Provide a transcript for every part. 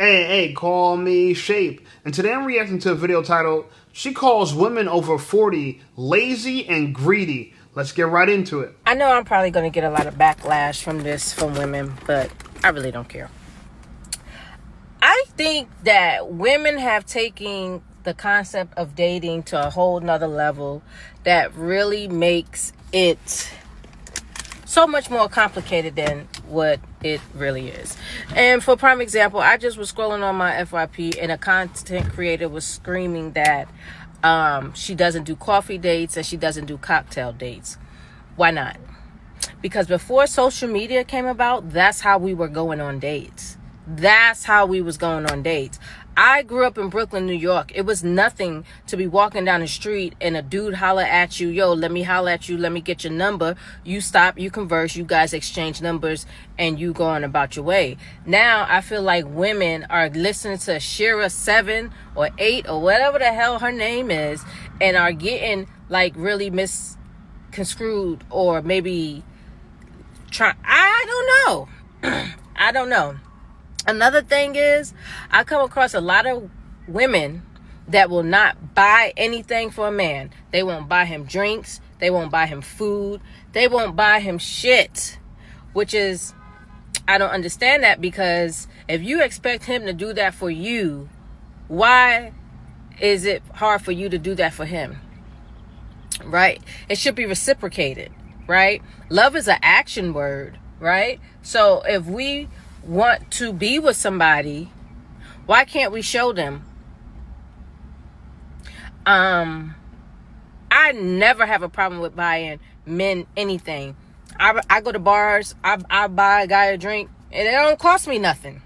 Hey, call me Shape. And today I'm reacting to a video titled, She Calls Women Over 40 Lazy and Greedy. Let's get right into it. I know I'm probably going to get a lot of backlash from this from women, but I really don't care. I think that women have taken the concept of dating to a whole nother level that really makes it so much more complicated than what it really is. And for prime example, I just was scrolling on my FYP and a content creator was screaming that she doesn't do coffee dates and she doesn't do cocktail dates. Why not? Because before social media came about, that's how we were going on dates. That's how we was going on dates. I grew up in Brooklyn, New York. It was nothing to be walking down the street and a dude holler at you, yo, let me holler at you, let me get your number. You stop, you converse, you guys exchange numbers, and you go on about your way. Now, I feel like women are listening to Shira 7 or 8 or whatever the hell her name is and are getting like really misconstrued or maybe I don't know. I don't know. Another thing is, I come across a lot of women that will not buy anything for a man. They won't buy him drinks. They won't buy him food. They won't buy him shit. Which is, I don't understand that, because if you expect him to do that for you, why is it hard for you to do that for him? Right? It should be reciprocated, right? Love is an action word, right? So if we want to be with somebody, why can't we show them? I never have a problem with buying men anything. I go to bars, I buy a guy a drink, and it don't cost me nothing.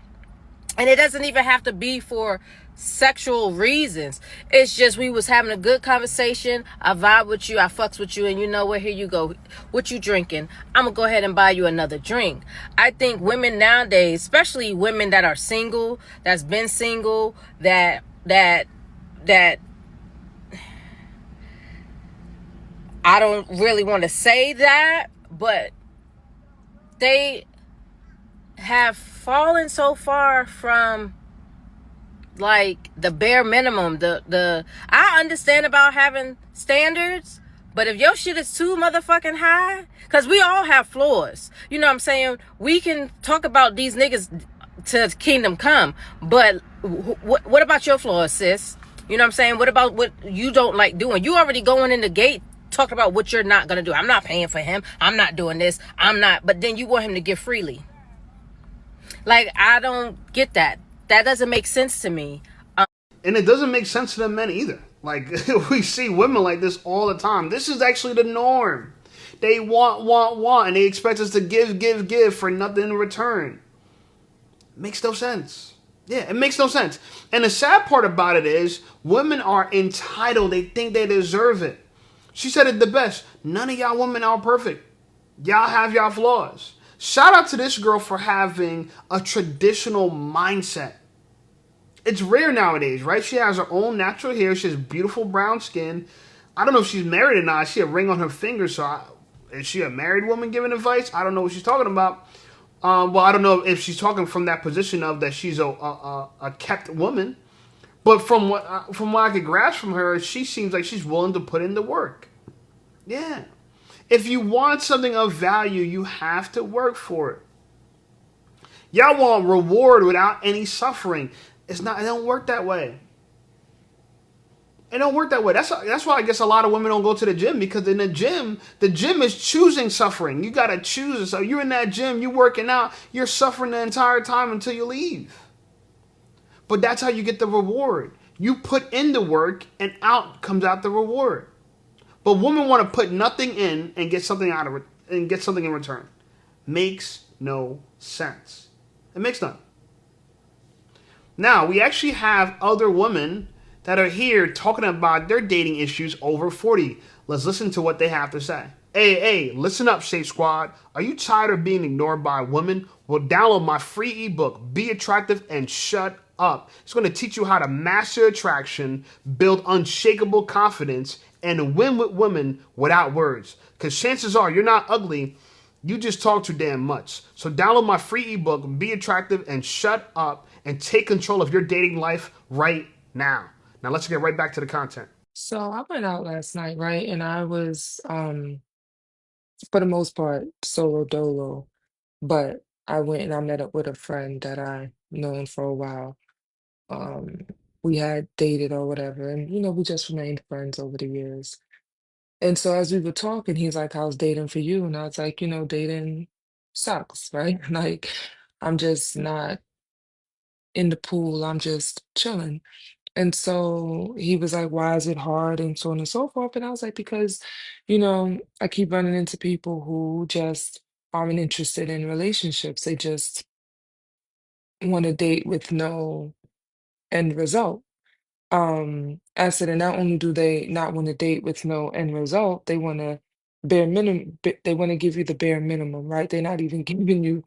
And it doesn't even have to be for sexual reasons. It's just we was having a good conversation. I vibe with you, I fucks with you, and you know what, here you go. What you drinking? I'm gonna go ahead and buy you another drink. I think women nowadays, especially women that are single, that's been single, that I don't really want to say that, but they have fallen so far from like the bare minimum. I understand about having standards, but if your shit is too motherfucking high, because we all have flaws, you know what I'm saying? We can talk about these niggas to kingdom come, but what about your flaws, sis? You know what I'm saying? What about what you don't like doing? You already going in the gate talking about what you're not gonna do. I'm not paying for him, I'm not doing this, I'm not, but then you want him to give freely. Like, I don't get that. That doesn't make sense to me. And it doesn't make sense to the men either. Like, we see women like this all the time. This is actually the norm. They want, and they expect us to give for nothing in return. Makes no sense. Yeah, it makes no sense. And the sad part about it is, women are entitled. They think they deserve it. She said it the best. None of y'all women are perfect. Y'all have y'all flaws. Shout out to this girl for having a traditional mindset. It's rare nowadays, right? She has her own natural hair. She has beautiful brown skin. I don't know if she's married or not. She has a ring on her finger. So is she a married woman giving advice? I don't know what she's talking about. Well, I don't know if she's talking from that position of that she's a kept woman. But from what I could grasp from her, she seems like she's willing to put in the work. Yeah. If you want something of value, you have to work for it. Y'all want reward without any suffering. It don't work that way. It don't work that way. That's why I guess a lot of women don't go to the gym, because in the gym is choosing suffering. You gotta choose it. So you're in that gym, you're working out, you're suffering the entire time until you leave. But that's how you get the reward. You put in the work, and out comes out the reward. But women want to put nothing in and get something out of it, and get something in return. Makes no sense. It makes none. Now, we actually have other women that are here talking about their dating issues over 40. Let's listen to what they have to say. Hey, listen up, Shape Squad. Are you tired of being ignored by women? Well, download my free ebook, Be Attractive and Shut Up. It's going to teach you how to master attraction, build unshakable confidence, and win with women without words. Because chances are you're not ugly, You just talk too damn much. So download my free ebook, Be Attractive and Shut Up, and take control of your dating life right now. Now let's get right back to the content. So I went out last night, right? And I was, for the most part, solo dolo. But I went and I met up with a friend that I known for a while. Um, we had dated or whatever, and we just remained friends over the years. And so as we were talking, he's like, "How's dating for you?" And I was like, dating sucks, right? Like, I'm just not in the pool. I'm just chilling. And so he was like, "Why is it hard?" And so on and so forth. And I was like, "Because, I keep running into people who just aren't interested in relationships. They just want to date with no end result." I said, and not only do they not want to date with no end result, they want to they want to give you the bare minimum, right? They're not even giving you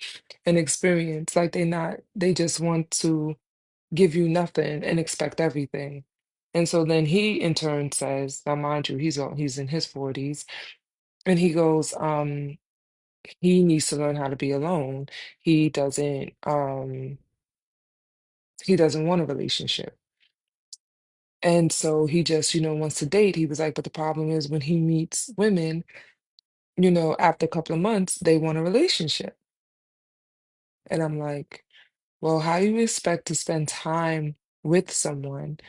an experience. Like they just want to give you nothing and expect everything. And so then he in turn says, now mind you, he's in his 40s, and he goes, he needs to learn how to be alone. He doesn't um he doesn't want a relationship. And so he just, wants to date. He was like, but the problem is when he meets women, after a couple of months, they want a relationship. And I'm like, well, how do you expect to spend time with someone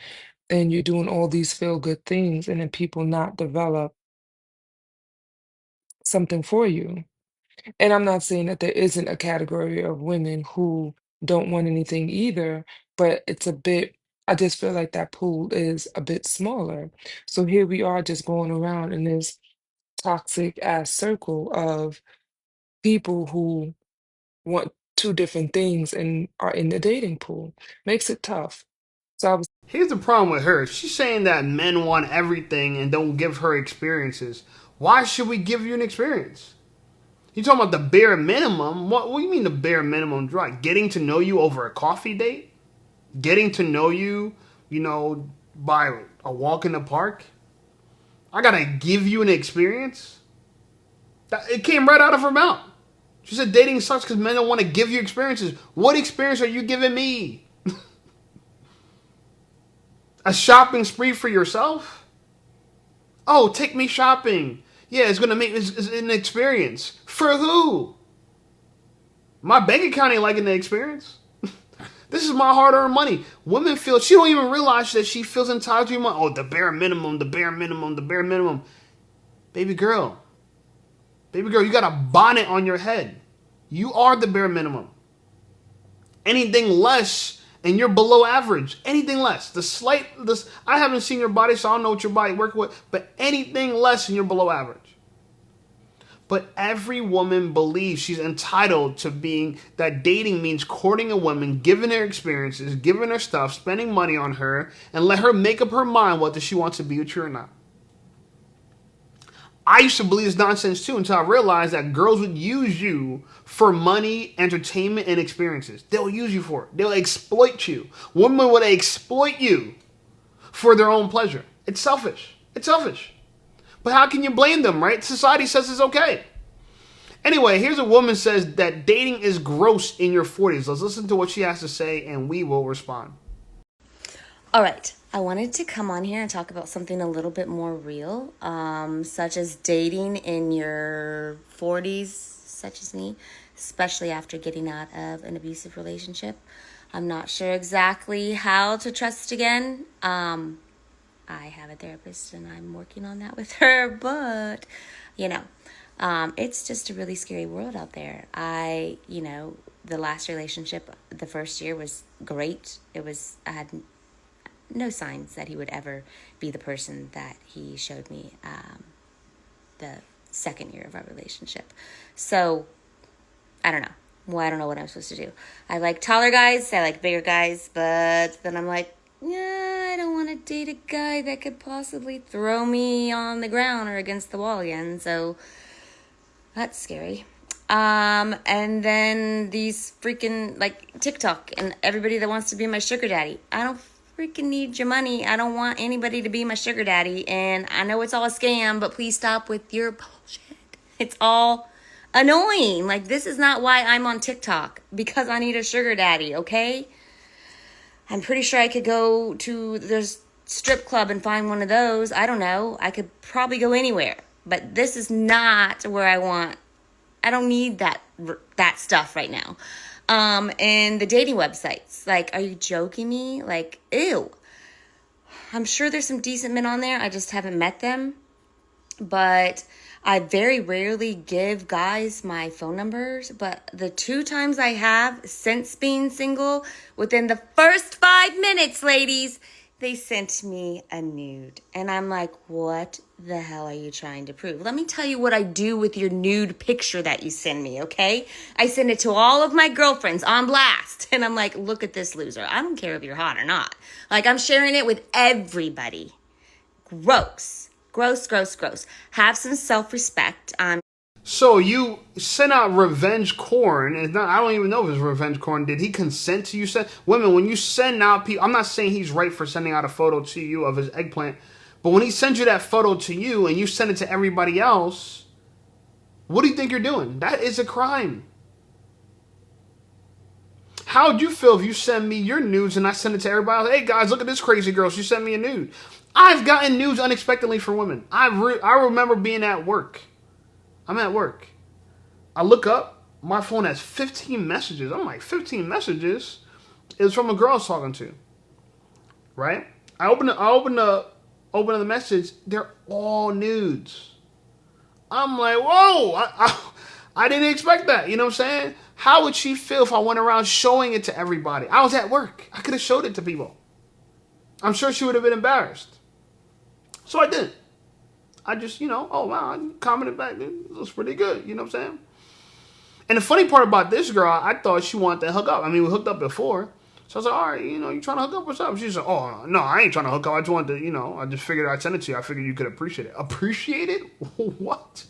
and you're doing all these feel good things and then people not develop something for you? And I'm not saying that there isn't a category of women who don't want anything either, but I just feel like that pool is a bit smaller. So here we are just going around in this toxic ass circle of people who want two different things and are in the dating pool. Makes it tough. So I was Here's the problem with her. She's saying that men want everything and don't give her experiences. Why should we give you an experience? You talking about the bare minimum? What do you mean the bare minimum? Right, getting to know you over a coffee date, getting to know you, by a walk in the park. I gotta give you an experience. It came right out of her mouth. She said dating sucks because men don't want to give you experiences. What experience are you giving me? A shopping spree for yourself? Oh, take me shopping. Yeah, it's gonna make it's an experience. For who? My bank account ain't liking the experience. This is my hard-earned money. Women feel she don't even realize that she feels entitled to your money. Oh, the bare minimum, the bare minimum, the bare minimum. Baby girl, baby girl, you got a bonnet on your head. You are the bare minimum. Anything less, and you're below average. Anything less, this I haven't seen your body, so I don't know what your body works with. But anything less, and you're below average. But every woman believes she's entitled to being that dating means courting a woman, giving her experiences, giving her stuff, spending money on her, and let her make up her mind whether she wants to be with you or not. I used to believe this nonsense too until I realized that girls would use you for money, entertainment, and experiences. They'll use you for it. They'll exploit you. Women would exploit you for their own pleasure. It's selfish. It's selfish. But how can you blame them, right? Society says it's okay. Anyway, here's a woman says that dating is gross in your 40s. Let's listen to what she has to say and we will respond. All right. I wanted to come on here and talk about something a little bit more real, such as dating in your 40s, such as me, especially after getting out of an abusive relationship. I'm not sure exactly how to trust again. I have a therapist and I'm working on that with her, but, it's just a really scary world out there. The last relationship, the first year was great. I had no signs that he would ever be the person that he showed me the second year of our relationship. So, I don't know. Well, I don't know what I'm supposed to do. I like taller guys, I like bigger guys, but then I'm like, yeah, I don't want to date a guy that could possibly throw me on the ground or against the wall again, so that's scary. And then these freaking, like, TikTok and everybody that wants to be my sugar daddy. I don't freaking need your money. I don't want anybody to be my sugar daddy. And I know it's all a scam, but please stop with your bullshit. It's all a annoying. Like, this is not why I'm on TikTok, because I need a sugar daddy, okay? I'm pretty sure I could go to the strip club and find one of those. I don't know. I could probably go anywhere. But this is not where I don't need that stuff right now. And the dating websites. Like, are you joking me? Like, ew. I'm sure there's some decent men on there. I just haven't met them. But I very rarely give guys my phone numbers. But the 2 times I have since being single, within the first 5 minutes, ladies, they sent me a nude. And I'm like, what the hell are you trying to prove? Let me tell you what I do with your nude picture that you send me, okay? I send it to all of my girlfriends on blast. And I'm like, look at this loser. I don't care if you're hot or not. Like, I'm sharing it with everybody. Gross. Gross, gross, gross. Have some self-respect. So you sent out revenge corn. It's not, I don't even know if it's revenge corn. Did he consent to you? Women, when you send out people, I'm not saying he's right for sending out a photo to you of his eggplant, but when he sends you that photo to you and you send it to everybody else, what do you think you're doing? That is a crime. How would you feel if you send me your nudes and I send it to everybody else? Hey guys, look at this crazy girl. She sent me a nude. I've gotten nudes unexpectedly from women. I remember being at work. I'm at work. I look up. My phone has 15 messages. I'm like, 15 messages? It was from a girl I was talking to. Right? I open the message. They're all nudes. I'm like, whoa. I didn't expect that. You know what I'm saying? How would she feel if I went around showing it to everybody? I was at work. I could have showed it to people. I'm sure she would have been embarrassed. So I didn't. I just, oh wow, I commented back. It was pretty good. You know what I'm saying? And the funny part about this girl, I thought she wanted to hook up. I mean, we hooked up before. So I was like, all right, you trying to hook up or something? She said, oh, no, I ain't trying to hook up. I just wanted to, I just figured I'd send it to you. I figured you could appreciate it. Appreciate it? What?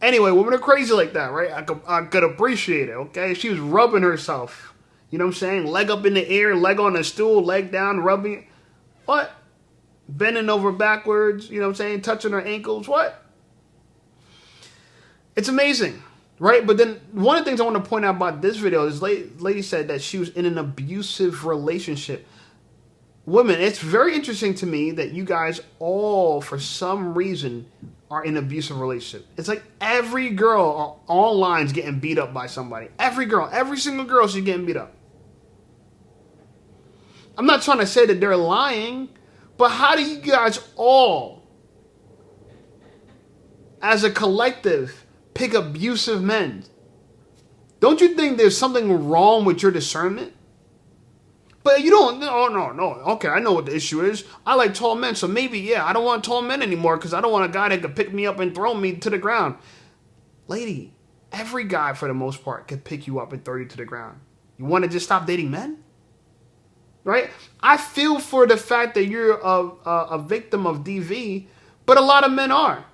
Anyway, women are crazy like that, right? I could appreciate it, okay? She was rubbing herself. You know what I'm saying? Leg up in the air, leg on a stool, leg down, rubbing it. What? Bending over backwards, you know what I'm saying? Touching her ankles. What? It's amazing, right? But then one of the things I want to point out about this video is lady said that she was in an abusive relationship. Women, it's very interesting to me that you guys all, for some reason, are in an abusive relationship. It's like every girl online is getting beat up by somebody. Every girl, every single girl, she's getting beat up. I'm not trying to say that they're lying, but how do you guys all, as a collective, pick abusive men? Don't you think there's something wrong with your discernment? But you don't, no. Okay, I know what the issue is. I like tall men, so maybe, yeah, I don't want tall men anymore because I don't want a guy that could pick me up and throw me to the ground. Lady, every guy, for the most part, could pick you up and throw you to the ground. You want to just stop dating men? Right? I feel for the fact that you're a victim of DV, but a lot of men are.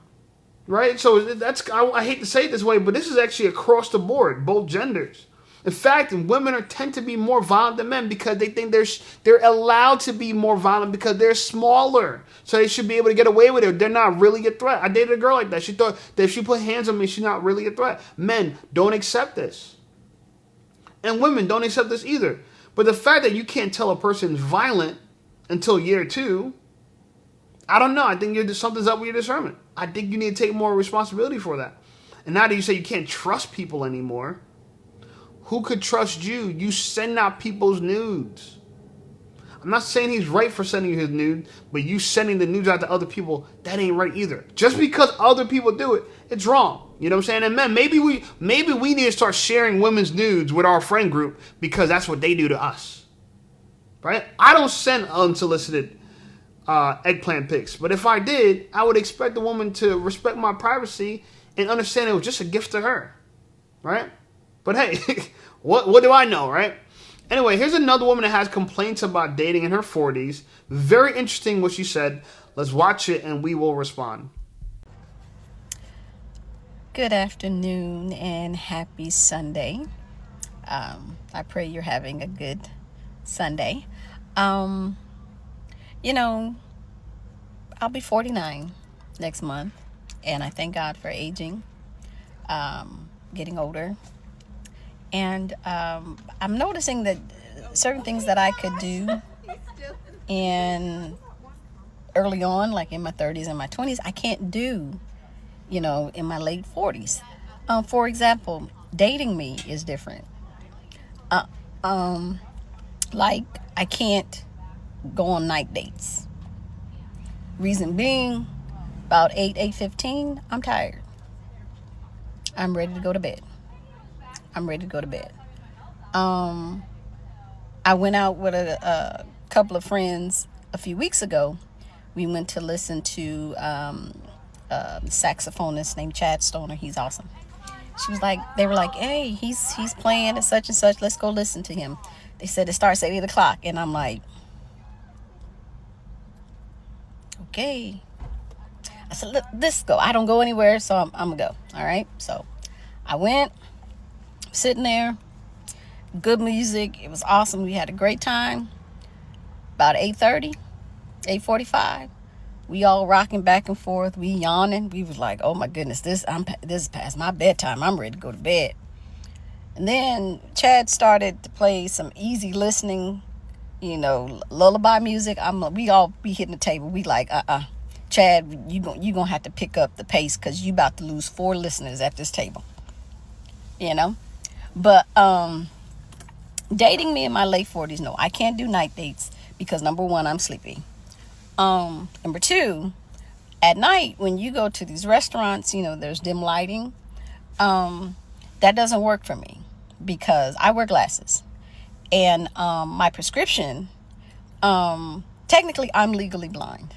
Right? So I hate to say it this way, but this is actually across the board, both genders. In fact, women tend to be more violent than men because they think they're allowed to be more violent because they're smaller. So they should be able to get away with it. They're not really a threat. I dated a girl like that. She thought that if she put hands on me, she's not really a threat. Men, don't accept this. And women don't accept this either. But the fact that you can't tell a person's violent until year 2, I don't know. I think something's up with your discernment. I think you need to take more responsibility for that. And now that you say you can't trust people anymore, who could trust you? You send out people's nudes. I'm not saying he's right for sending you his nude, but you sending the nudes out to other people, that ain't right either. Just because other people do it, it's wrong. You know what I'm saying? And men, maybe we need to start sharing women's nudes with our friend group because that's what they do to us. Right? I don't send unsolicited eggplant pics, but if I did, I would expect the woman to respect my privacy and understand it was just a gift to her. Right? But hey, what do I know, right? Anyway, here's another woman that has complaints about dating in her 40s. Very interesting what she said. Let's watch it and we will respond. Good afternoon and happy Sunday. I pray you're having a good Sunday. I'll be 49 next month, and I thank God for aging. getting older. And I'm noticing that certain things that I could do in early on, like in my 30s and my 20s, I can't do, in my late 40s. For example, dating me is different. Like, I can't go on night dates. Reason being, about 8:15, I'm tired. I'm ready to go to bed. I went out with a couple of friends a few weeks ago. We went to listen to a saxophonist named Chad Stoner. He's awesome. They were like, hey, he's playing at such and such. Let's go listen to him. They said it starts at 8 o'clock. And I'm like, okay. I said, let's go. I don't go anywhere, so I'm going to go. All right. So I went, sitting there, good music. It was awesome. We had a great time. About 8:30, 8:45, we all rocking back and forth. We yawning. We was like, oh my goodness, this is past my bedtime. I'm ready to go to bed. And then Chad started to play some easy listening, lullaby music. We all be hitting the table. We like, Chad, you gonna have to pick up the pace because you about to lose 4 listeners at this table. But dating me in my late 40s, no, I can't do night dates because number 1, I'm sleepy. Number 2, at night when you go to these restaurants, there's dim lighting. That doesn't work for me because I wear glasses, and my prescription. Technically, I'm legally blind.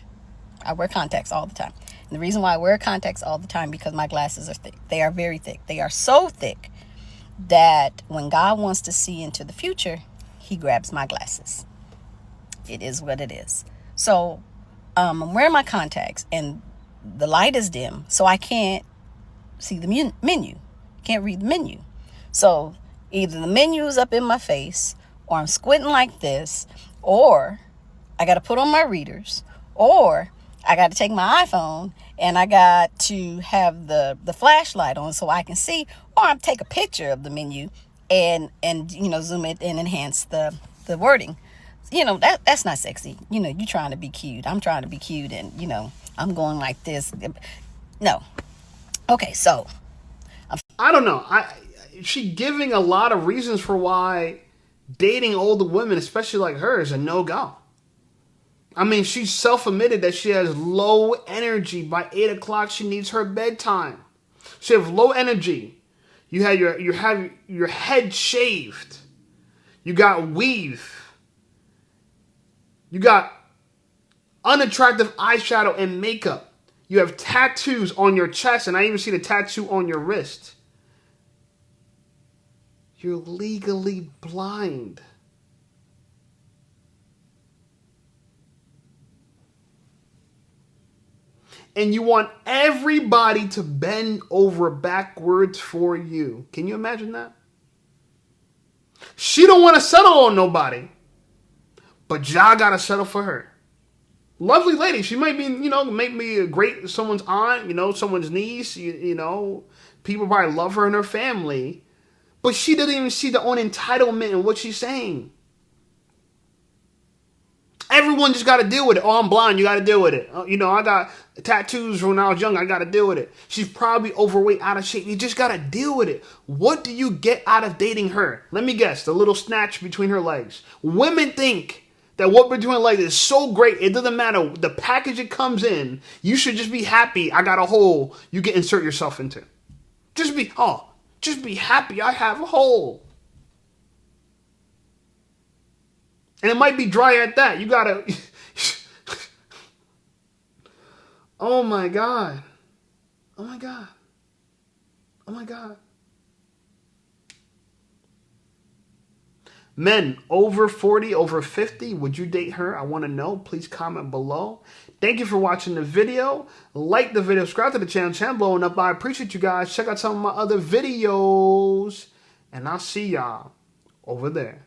I wear contacts all the time. And the reason why I wear contacts all the time because my glasses are thick. They are very thick. They are so thick that when God wants to see into the future, he grabs my glasses. It is what it is. So I'm wearing my contacts and the light is dim, so I can't see the menu. Can't read the menu. So either the menu is up in my face, or I'm squinting like this, or I got to put on my readers, or I got to take my iPhone and I got to have the flashlight on so I can see, or I'm take a picture of the menu and zoom it and enhance the wording. That's not sexy. You trying to be cute. I'm trying to be cute, and I'm going like this. No. Okay, so I don't know. She giving a lot of reasons for why dating older women, especially like her, is a no-go. I mean, she's self-admitted that she has low energy. By 8 o'clock, she needs her bedtime. She have low energy. You have your head shaved. You got weave. You got unattractive eyeshadow and makeup. You have tattoos on your chest, and I even see the tattoo on your wrist. You're legally blind. And you want everybody to bend over backwards for you. Can you imagine that? She don't want to settle on nobody. But y'all got to settle for her. Lovely lady. She might be, make me a great, someone's aunt, someone's niece, people probably love her and her family. But she doesn't even see the own entitlement in what she's saying. Everyone just got to deal with it. Oh, I'm blind. You got to deal with it. I got tattoos when I was young. I got to deal with it. She's probably overweight, out of shape. You just got to deal with it. What do you get out of dating her? Let me guess. The little snatch between her legs. Women think that what we're doing like is so great. It doesn't matter. The package it comes in, you should just be happy. I got a hole you can insert yourself into. Just be happy. I have a hole. And it might be dry at that. You gotta... Oh my God. Oh my God. Oh my God. Men over 40, over 50, would you date her? I want to know. Please comment below. Thank you for watching the video. Like the video, subscribe to the channel blowing up. I appreciate you guys. Check out some of my other videos. And I'll see y'all over there.